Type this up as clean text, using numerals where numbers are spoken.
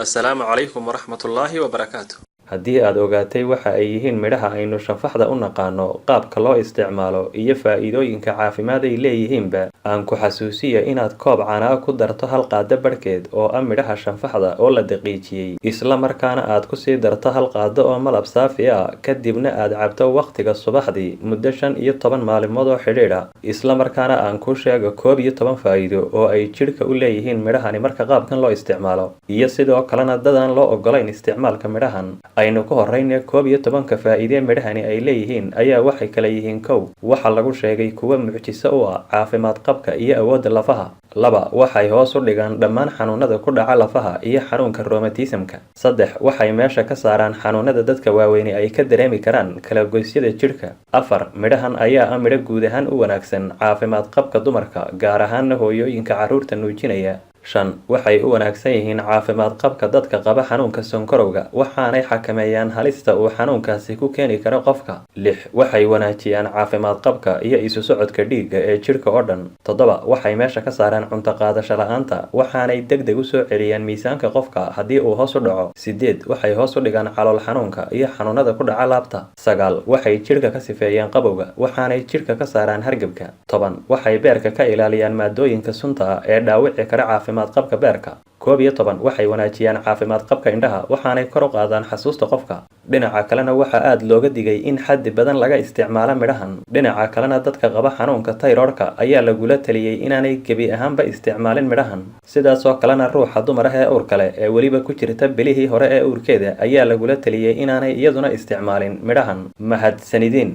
Assalaamu calaykum waraxmatullaahi wabarakaatuh. Haddii aad ogaatay waxa ay yihiin midhaha aynu shafaxda u naqaano, qaabka loo isticmaalo, iyo faa'iidooyinka caafimaad ay leeyihiinba, aan ku xasuusiya inaad koob caano ku darto hal qaado barhkeed oo ah midhaha shafaxda oo la daqiijiyey, isla markaana aad ku sii darto hal qaado oo malab saafi ah, kadibna aad cabto waqtiga subaxdii muddo 15 maalmood oo xidhiidh ah. Isla markaana aan ku sheego 11 faa'iido oo ay jidhka u leeyihiin midhahani marka qaabkan loo isticmaalo, iyo sidoo kalena dadaan loo ogolayn isticmaalka midhahan. aynu ku horreynay 11 faa'iide midhahani ay leeyihiin ayaa waxay kala yihiin kow waxa lagu sheegay kuwa mucjiso u ah caafimaad qabka iyo awoodda lafaha. 2 waxay hoos u dhigaan dhammaan xanuunada ku dhaca lafaha iyo xanuunka rheumatism-ka. 3 waxay meesha ka saaraan xanuunada dadka waaweyni ay ka dareemi karaan kala goysyada jidhka. 4 midhahan ayaa ah midho guud ahaan u wanaagsan caafimaad qabka dumarka, gaar ahaan hooyooyinka carruurta nuujinaya. 5 waxay u wanaagsan yihiin caafimaad qabka dadka qaba xanuunka sonkorowga, waxaanay xakameeyaan halista uu xanuunkaasi ku keeni karo qofka. 6 waxay wanaajiyaan caafimaad qabka iyo isu socodka dhiigga ee jidhka oo dhan. 7 waxay meesha ka saaraan cunto qaadasho la'aanta, waxaanay degdeg u soo celiyaan miisaanka qofka haddii uu hoos u dhaco. 8 waxay hoos u dhigaan calool xanuunka iyo xanuunada ku dhaca laabta. 9 waxay jidhka ka sifeeyaan qabowga, waxaanay jidhka ka saaraan hargabka. 10 waxay beerka ka ilaaliyaan maadooyinka sunta ah ee dhaawici kara caafimaad qabka beerka. 11 waxay wanaajiyaan caafimaad qabka indhaha, waxaanay kor u qaadaan xasuusta qofka. Dhinaca kalena waxaa aad looga digay in xaddi badan laga isticmaalo midhahan. Dhinaca kalena dadka qaba xanuunka tayroodhka ayaa lagula taliyay inaanay gebi ahaanba isticmaalin midhahan. Sidaas oo kalena ruuxa dumar ah ee uurka leh ee weliba ku jirta bilihii hore ee uurkeeda ayaa lagula taliyay inaanay iyaduna isticmaalin midhahan. Mahadsanidin.